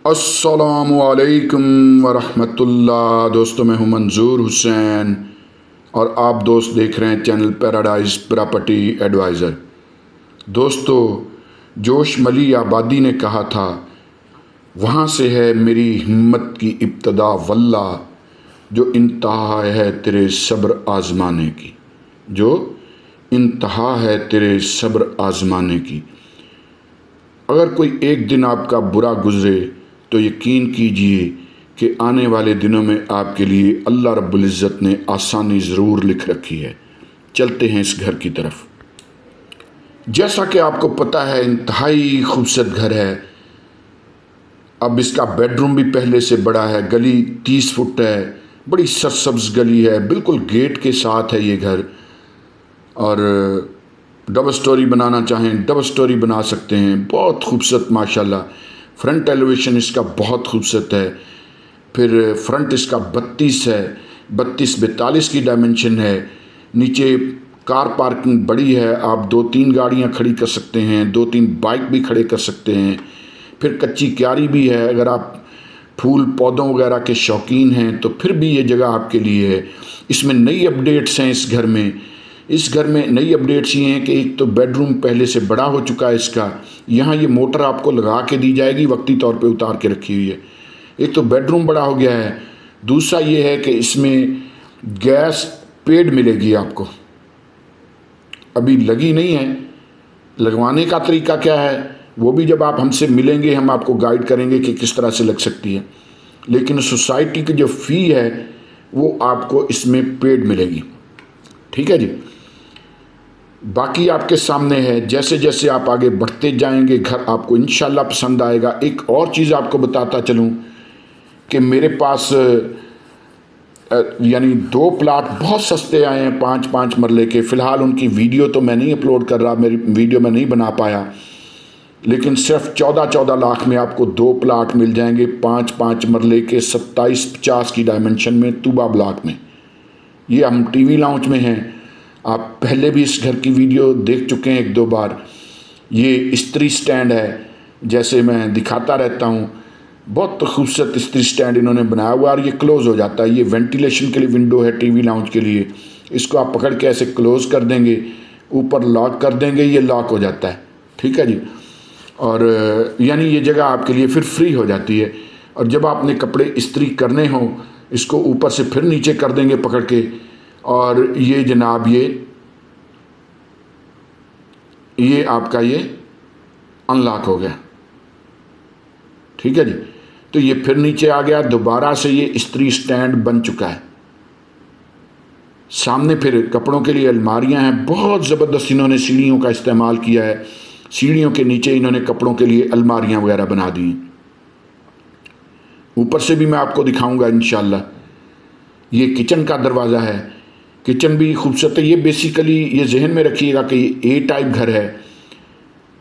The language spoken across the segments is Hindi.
अस्सलामुअलैकुम वरहमतुल्लाह। दोस्तों, मैं हूं मंजूर हुसैन और आप दोस्त देख रहे हैं चैनल पैराडाइज प्रॉपर्टी एडवाइज़र। दोस्तों, जोश मली आबादी ने कहा था, वहाँ से है मेरी हिम्मत की इब्तदा वल्लाह, जो इंतहा है तेरे सब्र आज़माने की, जो इंतहा है तेरे सब्र आज़माने की। अगर कोई एक दिन आपका बुरा गुज़रे तो यकीन कीजिए कि आने वाले दिनों में आपके लिए अल्लाह रब्बुल इज़्ज़त ने आसानी ज़रूर लिख रखी है। चलते हैं इस घर की तरफ। जैसा कि आपको पता है, इंतहाई खूबसूरत घर है। अब इसका बेडरूम भी पहले से बड़ा है। गली 30 फुट है, बड़ी सरसब्ज गली है, बिल्कुल गेट के साथ है ये घर। और डबल स्टोरी बनाना चाहें डबल स्टोरी बना सकते हैं। बहुत खूबसूरत माशाल्लाह। फ्रंट एलिवेशन इसका बहुत खूबसूरत है। फिर फ्रंट इसका 32 है, 32-42 की डायमेंशन है। नीचे कार पार्किंग बड़ी है, आप 2-3 गाड़ियां खड़ी कर सकते हैं, 2-3 बाइक भी खड़े कर सकते हैं। फिर कच्ची क्यारी भी है। अगर आप फूल पौधों वगैरह के शौकीन हैं तो फिर भी ये जगह आपके लिए है। इसमें नई अपडेट्स हैं इस घर में। इस घर में नई अपडेट्स ये हैं कि एक तो बेडरूम पहले से बड़ा हो चुका है इसका। यहाँ ये मोटर आपको लगा के दी जाएगी, वक्ती तौर पे उतार के रखी हुई है। एक तो बेडरूम बड़ा हो गया है। दूसरा ये है कि इसमें गैस पेड मिलेगी आपको, अभी लगी नहीं है। लगवाने का तरीका क्या है वो भी जब आप हमसे मिलेंगे हम आपको गाइड करेंगे कि किस तरह से लग सकती है। लेकिन सोसाइटी की जो फ़ी है वो आपको इसमें पेड मिलेगी। ठीक है जी। बाकी आपके सामने है। जैसे जैसे आप आगे बढ़ते जाएंगे घर आपको इंशाल्लाह पसंद आएगा। एक और चीज़ आपको बताता चलूं कि मेरे पास यानी 2 प्लाट बहुत सस्ते आए हैं, 5-5 मरले के। फ़िलहाल उनकी वीडियो तो मैं नहीं अपलोड कर रहा, मेरी वीडियो में नहीं बना पाया। लेकिन सिर्फ 14-14 लाख में आपको 2 प्लाट मिल जाएंगे, 5-5 मरले के, 27-50 की डायमेंशन में, तूबा ब्लॉक में। ये हम टीवी लाउंज में हैं। आप पहले भी इस घर की वीडियो देख चुके हैं 1-2 बार। ये स्त्री स्टैंड है, जैसे मैं दिखाता रहता हूँ। बहुत खूबसूरत स्त्री स्टैंड इन्होंने बनाया हुआ और ये क्लोज़ हो जाता है। ये वेंटिलेशन के लिए विंडो है टीवी लाउंज के लिए। इसको आप पकड़ के ऐसे क्लोज़ कर देंगे, ऊपर लॉक कर देंगे, ये लॉक हो जाता है। ठीक है जी। और यानी ये जगह आपके लिए फिर फ्री हो जाती है। और जब आपने कपड़े इस्त्री करने हों, इसको ऊपर से फिर नीचे कर देंगे पकड़ के, और ये जनाब ये आपका ये अनलॉक हो गया। ठीक है जी। तो ये फिर नीचे आ गया। दोबारा से ये इस्त्री स्टैंड बन चुका है। सामने फिर कपड़ों के लिए अलमारियां हैं। बहुत ज़बरदस्त इन्होंने सीढ़ियों का इस्तेमाल किया है। सीढ़ियों के नीचे इन्होंने कपड़ों के लिए अलमारियां वगैरह बना दी हैं। ऊपर से भी मैं आपको दिखाऊंगा इंशाल्लाह। ये किचन का दरवाज़ा है। किचन भी खूबसूरत है। ये बेसिकली ये जहन में रखिएगा कि ए टाइप घर है।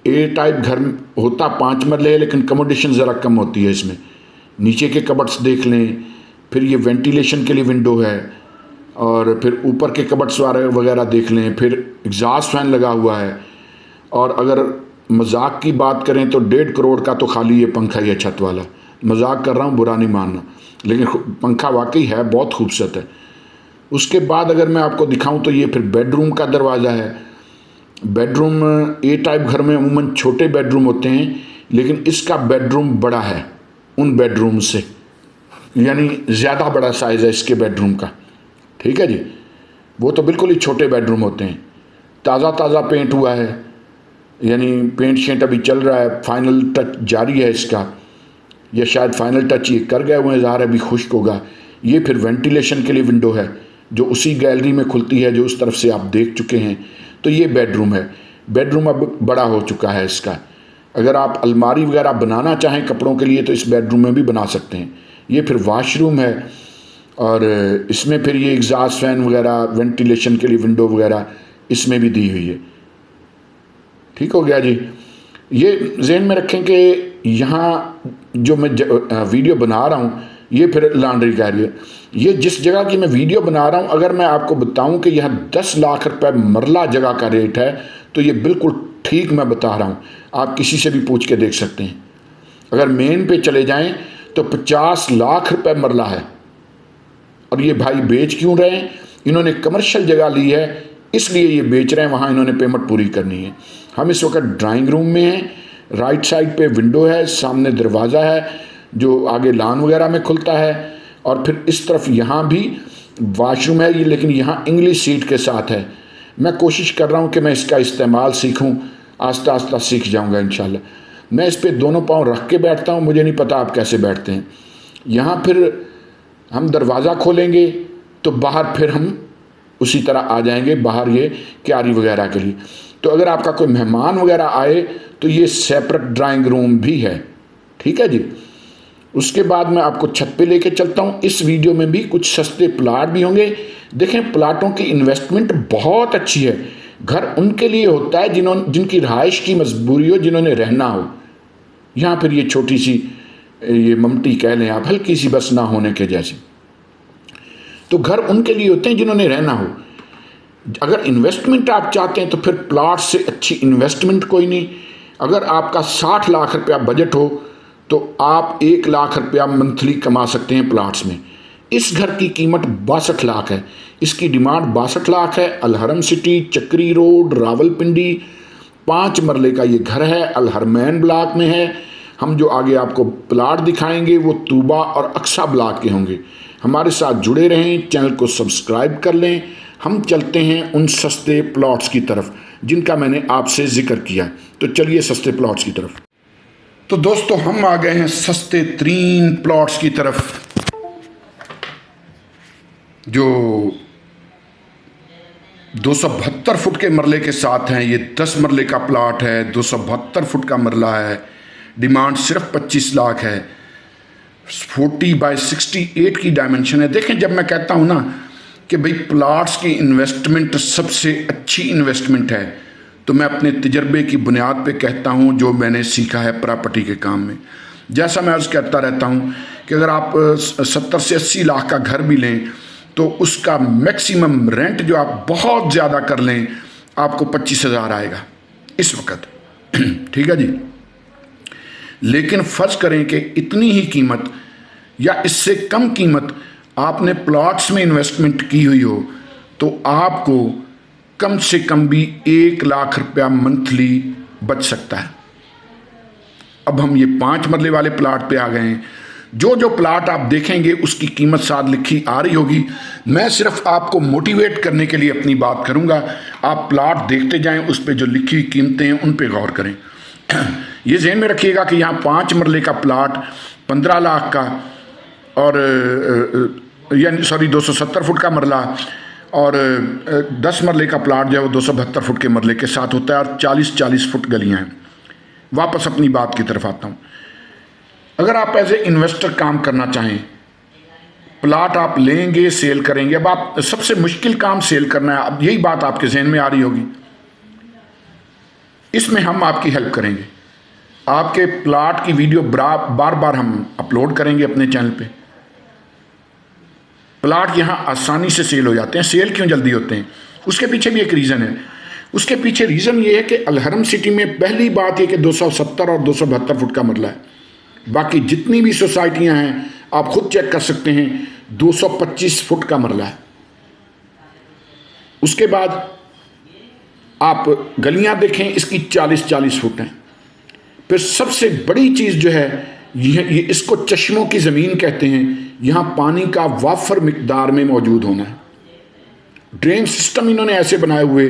ए टाइप घर होता 5 मरले है, लेकिन कमोडेशन ज़रा कम होती है इसमें। नीचे के कबर्ड्स देख लें, फिर ये वेंटिलेशन के लिए विंडो है, और फिर ऊपर के कबर्ड्स वगैरह देख लें। फिर एग्जॉस्ट फैन लगा हुआ है। और अगर मजाक की बात करें तो 1.5 करोड़ का तो खाली ये पंखा ही है, छत वाला। मजाक कर रहा हूँ, बुरा नहीं मानना, लेकिन पंखा वाकई है, बहुत खूबसूरत है। उसके बाद अगर मैं आपको दिखाऊं तो ये फिर बेडरूम का दरवाज़ा है। बेडरूम ए टाइप घर में अमूमन छोटे बेडरूम होते हैं, लेकिन इसका बेडरूम बड़ा है उन बेडरूम से, यानी ज़्यादा बड़ा साइज़ है इसके बेडरूम का। ठीक है जी। वो तो बिल्कुल ही छोटे बेडरूम होते हैं। ताज़ा ताज़ा पेंट हुआ है, यानी पेंट शेंट अभी चल रहा है, फाइनल टच जारी है इसका, या शायद फाइनल टच ये कर गए हुए हैं, ज़ाहिर है अभी खुश्क होगा। ये फिर वेंटिलेशन के लिए विंडो है जो उसी गैलरी में खुलती है जो उस तरफ से आप देख चुके हैं। तो ये बेडरूम है। बेडरूम अब बड़ा हो चुका है इसका। अगर आप अलमारी वगैरह बनाना चाहें कपड़ों के लिए तो इस बेडरूम में भी बना सकते हैं। ये फिर वॉशरूम है, और इसमें फिर ये एग्जॉस्ट फैन वगैरह, वेंटिलेशन के लिए विंडो वगैरह इसमें भी दी हुई है। ठीक हो गया जी। ये जहन में रखें कि यहाँ जो मैं वीडियो बना रहा हूँ ये फिर लॉन्ड्री का एरिया। ये जिस जगह की मैं वीडियो बना रहा हूँ, अगर मैं आपको बताऊँ कि यहाँ 10 लाख रुपए मरला जगह का रेट है तो ये बिल्कुल ठीक मैं बता रहा हूँ। आप किसी से भी पूछ के देख सकते हैं। अगर मेन पे चले जाएं तो 50 लाख रुपए मरला है। और ये भाई बेच क्यों रहे हैं? इन्होंने कमर्शियल जगह ली है इसलिए ये बेच रहे हैं, वहाँ इन्होंने पेमेंट पूरी करनी है। हम इस वक्त ड्राइंग रूम में हैं, राइट साइड पे विंडो है, सामने दरवाज़ा है जो आगे लॉन वगैरह में खुलता है, और फिर इस तरफ यहाँ भी वाशरूम है ये, लेकिन यहाँ इंग्लिश सीट के साथ है। मैं कोशिश कर रहा हूँ कि मैं इसका इस्तेमाल सीखूँ, आस्ता आस्ता सीख जाऊँगा इंशाल्लाह। मैं इस पर दोनों पाँव रख के बैठता हूँ, मुझे नहीं पता आप कैसे बैठते हैं। यहाँ फिर हम दरवाज़ा खोलेंगे तो बाहर फिर हम उसी तरह आ जाएंगे बाहर ये क्यारी वगैरह के लिए। तो अगर आपका कोई मेहमान वगैरह आए तो ये सेपरेट ड्राइंग रूम भी है, ठीक है जी। उसके बाद मैं आपको छत पे लेके चलता हूँ। इस वीडियो में भी कुछ सस्ते प्लाट भी होंगे। देखें, प्लाटों की इन्वेस्टमेंट बहुत अच्छी है। घर उनके लिए होता है जिनकी रहाइश की मजबूरी हो, जिन्होंने रहना हो। यहाँ फिर ये छोटी सी ये ममटी कह लें आप, हल्की सी बस ना होने के जैसे। तो घर उनके लिए होते हैं जिन्होंने रहना हो। अगर इन्वेस्टमेंट आप चाहते हैं तो फिर प्लाट से अच्छी इन्वेस्टमेंट कोई नहीं। अगर आपका 60 लाख रुपया बजट हो तो आप 1 लाख रुपया मंथली कमा सकते हैं प्लाट्स में। इस घर की कीमत 62 लाख है, इसकी डिमांड 62 लाख है। अलहरम सिटी, चक्री रोड, रावलपिंडी, 5 मरले का ये घर है, अलहरमैन ब्लॉक में है। हम जो आगे आपको प्लाट दिखाएंगे वो तूबा और अक्सा ब्लॉक के होंगे। हमारे साथ जुड़े रहें, चैनल को सब्सक्राइब कर लें। हम चलते हैं उन सस्ते प्लॉट्स की तरफ जिनका मैंने आपसे जिक्र किया। तो चलिए सस्ते प्लॉट्स की तरफ। तो दोस्तों, हम आ गए हैं सस्ते तरीन प्लॉट्स की तरफ जो 272 फुट के मरले के साथ हैं। ये 10 मरले का प्लाट है, 272 फुट का मरला है। डिमांड सिर्फ 25 लाख है। 40/68 की डायमेंशन है। देखें, जब मैं कहता हूँ ना कि भाई प्लाट्स की इन्वेस्टमेंट सबसे अच्छी इन्वेस्टमेंट है, तो मैं अपने तजर्बे की बुनियाद पे कहता हूँ जो मैंने सीखा है प्रॉपर्टी के काम में। जैसा मैं अर्ज़ कहता रहता हूँ कि अगर आप 70 से 80 लाख का घर भी लें तो उसका मैक्सिमम रेंट जो आप बहुत ज़्यादा कर लें आपको 25,000 आएगा इस वक्त। ठीक है जी। लेकिन फ़र्ज़ करें कि इतनी ही कीमत या इससे कम कीमत आपने प्लॉट्स में इन्वेस्टमेंट की हुई हो तो आपको कम से कम भी 1 लाख रुपया मंथली बच सकता है। अब हम ये 5 मरले वाले प्लाट पे आ गए हैं। जो जो प्लाट आप देखेंगे उसकी कीमत साथ लिखी आ रही होगी। मैं सिर्फ आपको मोटिवेट करने के लिए अपनी बात करूंगा। आप प्लाट देखते जाएं, उस पर जो लिखी हुई कीमतें हैं उन पे गौर करें। ये ज़हन में रखिएगा कि यहाँ 5 मरले का प्लाट 15 लाख का और यानी 270 फुट का मरला और 10 मरले का प्लाट जो है वो 272 फुट के मरले के साथ होता है और 40-40 फुट गलियाँ हैं। वापस अपनी बात की तरफ आता हूँ। अगर आप एज ए इन्वेस्टर काम करना चाहें, प्लाट आप लेंगे, सेल करेंगे। अब आप सबसे मुश्किल काम सेल करना है। अब यही बात आपके जहन में आ रही होगी। इसमें हम आपकी हेल्प करेंगे। आपके प्लाट की वीडियो बार बार हम अपलोड करेंगे अपने चैनल पे। प्लाट यहाँ आसानी से सेल हो जाते हैं। सेल क्यों जल्दी होते हैं, उसके पीछे भी एक रीज़न है। उसके पीछे रीज़न ये है कि अलहरम सिटी में पहली बात ये कि 270 और 272 फुट का मरला है। बाकी जितनी भी सोसाइटियाँ हैं आप खुद चेक कर सकते हैं, 225 फुट का मरला है। उसके बाद आप गलियाँ देखें, इसकी 40-40 फुट हैं। फिर सबसे बड़ी चीज़ जो है ये इसको चश्मों की ज़मीन कहते हैं। यहाँ पानी का वाफर मिकदार में मौजूद होना है। ड्रेन सिस्टम इन्होंने ऐसे बनाए हुए,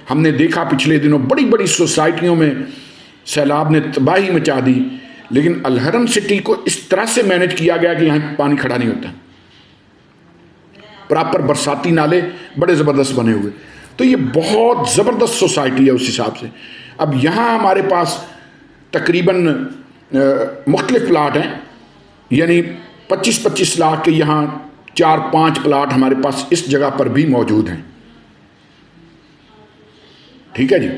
हमने देखा पिछले दिनों बड़ी बड़ी सोसाइटियों में सैलाब ने तबाही मचा दी, लेकिन अलहरम सिटी को इस तरह से मैनेज किया गया कि यहाँ पानी खड़ा नहीं होता। प्रॉपर बरसाती नाले बड़े ज़बरदस्त बने हुए। तो ये बहुत ज़बरदस्त सोसाइटी है उस हिसाब से। अब यहाँ हमारे पास तकरीबन मुख्तलिफ प्लाट हैं, यानी 25-25 लाख के यहाँ 4-5 प्लाट हमारे पास इस जगह पर भी मौजूद हैं। ठीक है जी।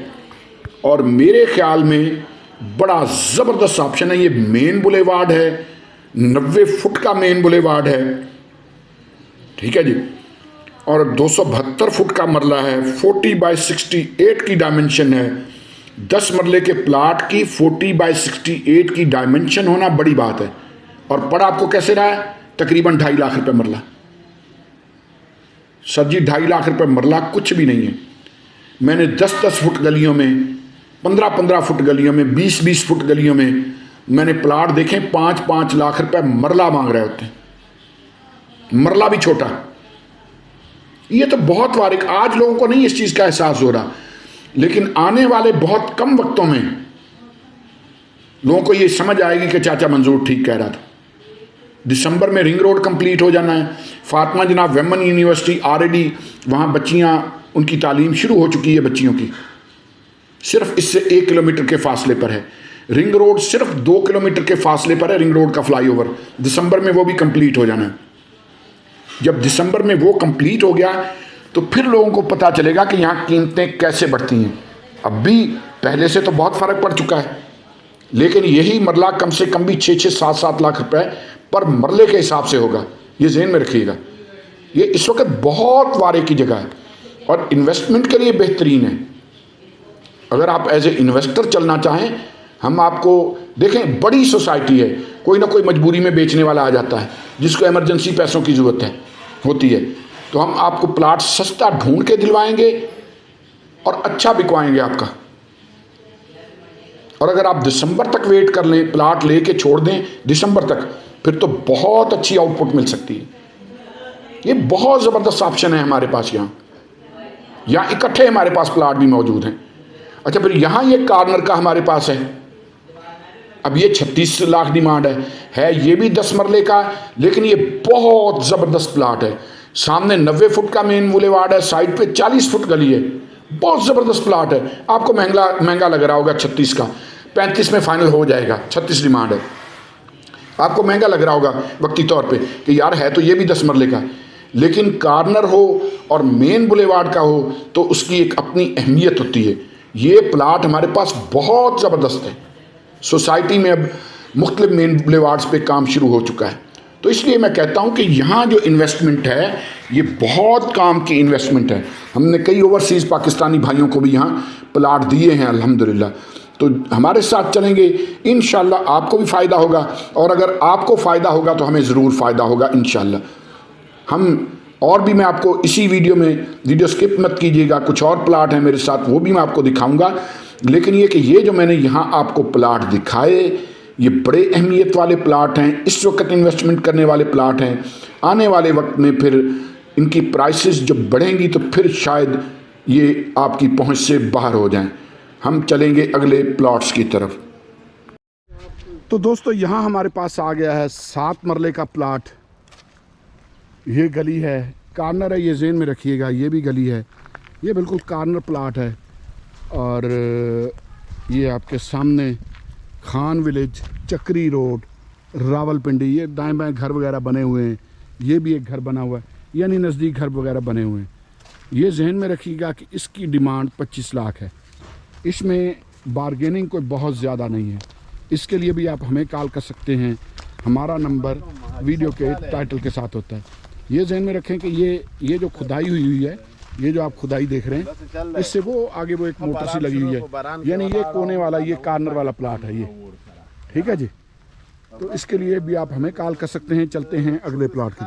और मेरे ख्याल में बड़ा ज़बरदस्त ऑप्शन है। ये मेन बुलेवार्ड है, 90 फुट का मेन बुलेवार्ड है। ठीक है जी। और 272 फुट का मरला है, 40/68 की डायमेंशन है। 10 मरले के प्लाट की 40/68 की डायमेंशन होना बड़ी बात है। और पड़ा आपको कैसे रहा है? तकरीबन 2.5 लाख रुपए मरला। सर जी 2.5 लाख रुपए मरला कुछ भी नहीं है। मैंने 10-10 फुट गलियों में, 15-15 फुट गलियों में, 20-20 फुट गलियों में मैंने प्लाट देखे 5-5 लाख रुपए मरला मांग रहे होते हैं, मरला भी छोटा। ये तो बहुत वारिक, आज लोगों को नहीं इस चीज़ का एहसास हो रहा, लेकिन आने वाले बहुत कम वक्तों में लोगों को ये समझ आएगी कि चाचा मंजूर ठीक कह रहा था। दिसंबर में रिंग रोड कंप्लीट हो जाना है। फातिमा जनाब वेमन यूनिवर्सिटी ऑलरेडी वहाँ बच्चियाँ, उनकी तालीम शुरू हो चुकी है बच्चियों की, सिर्फ इससे 1 किलोमीटर के फासले पर है। रिंग रोड सिर्फ 2 किलोमीटर के फासले पर है, रिंग रोड का फ्लाईओवर। दिसंबर में वो भी कंप्लीट हो जाना है। जब दिसंबर में वो कंप्लीट हो गया तो फिर लोगों को पता चलेगा कि यहाँ कीमतें कैसे बढ़ती हैं। अब भी पहले से तो बहुत फ़र्क पड़ चुका है, लेकिन यही मरला कम से कम भी 6-6, 7-7 लाख रुपए पर मरले के हिसाब से होगा। ये ज़हन में रखिएगा। ये इस वक्त बहुत वारे की जगह है और इन्वेस्टमेंट के लिए बेहतरीन है। अगर आप एज ए इन्वेस्टर चलना चाहें, हम आपको देखें, बड़ी सोसाइटी है, कोई ना कोई मजबूरी में बेचने वाला आ जाता है जिसको इमरजेंसी पैसों की ज़रूरत होती है, तो हम आपको प्लाट सस्ता ढूंढ के दिलवाएंगे और अच्छा बिकवाएंगे आपका। और अगर आप दिसंबर तक वेट कर लें, प्लाट लेके छोड़ दें दिसंबर तक, फिर तो बहुत अच्छी आउटपुट मिल सकती है। ये बहुत ज़बरदस्त ऑप्शन है हमारे पास। यहाँ इकट्ठे हमारे पास प्लाट भी मौजूद हैं। अच्छा, फिर यहाँ ये कॉर्नर का हमारे पास है। अब ये 36 लाख डिमांड है ये भी 10 मरले का, लेकिन ये बहुत ज़बरदस्त प्लाट है। सामने 90 फुट का मेन बुलेवार्ड है, साइड पे 40 फुट गली है, बहुत ज़बरदस्त प्लाट है। आपको महंगा लग रहा होगा 36 का, 35 में फाइनल हो जाएगा। 36 डिमांड है, आपको महंगा लग रहा होगा वक्ती तौर पे कि यार है तो ये भी 10 मरले का, लेकिन कॉर्नर हो और मेन बुलेवार्ड का हो तो उसकी एक अपनी अहमियत होती है। ये प्लाट हमारे पास बहुत ज़बरदस्त है। सोसाइटी में अब मुख्तलिफ मेन बुलेवार्ड्स पे काम शुरू हो चुका है, तो इसलिए मैं कहता हूँ कि यहाँ जो इन्वेस्टमेंट है ये बहुत काम की इन्वेस्टमेंट है। हमने कई ओवरसीज़ पाकिस्तानी भाइयों को भी यहाँ प्लाट दिए हैं अल्हम्दुलिल्लाह। तो हमारे साथ चलेंगे, इंशाल्लाह आपको भी फ़ायदा होगा, और अगर आपको फ़ायदा होगा तो हमें ज़रूर फ़ायदा होगा इंशाल्लाह। हम और भी, मैं आपको इसी वीडियो स्किप मत कीजिएगा, कुछ और प्लाट हैं मेरे साथ, वो भी मैं आपको दिखाऊंगा। लेकिन ये कि ये जो मैंने यहाँ आपको प्लाट दिखाए, ये बड़े अहमियत वाले प्लाट हैं, इस वक्त इन्वेस्टमेंट करने वाले प्लाट हैं। आने वाले वक्त में फिर इनकी प्राइसेस जब बढ़ेंगी तो फिर शायद ये आपकी पहुँच से बाहर हो जाएँ। हम चलेंगे अगले प्लॉट्स की तरफ। तो दोस्तों, यहाँ हमारे पास आ गया है 7 मरले का प्लाट। ये गली है, कॉर्नर है, ये ज़हन में रखिएगा, ये भी गली है, ये बिल्कुल कॉर्नर प्लाट है। और ये आपके सामने खान विलेज, चक्री रोड, रावलपिंडी, ये दाएं बाएं घर वगैरह बने हुए हैं। ये भी एक घर बना हुआ है, यानी नज़दीक घर वगैरह बने हुए हैं। ये जहन में रखिएगा कि इसकी डिमांड 25 लाख है। इसमें बारगेनिंग कोई बहुत ज़्यादा नहीं है। इसके लिए भी आप हमें कॉल कर सकते हैं, हमारा नंबर वीडियो के टाइटल के साथ होता है। ये जहन में रखें कि ये जो खुदाई हुई है, ये जो आप खुदाई देख रहे हैं, इससे वो आगे वो एक मोटर सी लगी हुई है, यानी ये कोने वाला, ये कॉर्नर वाला प्लाट है ये, ठीक है जी। तो इसके लिए भी आप हमें कॉल कर सकते हैं। चलते हैं अगले प्लाट की।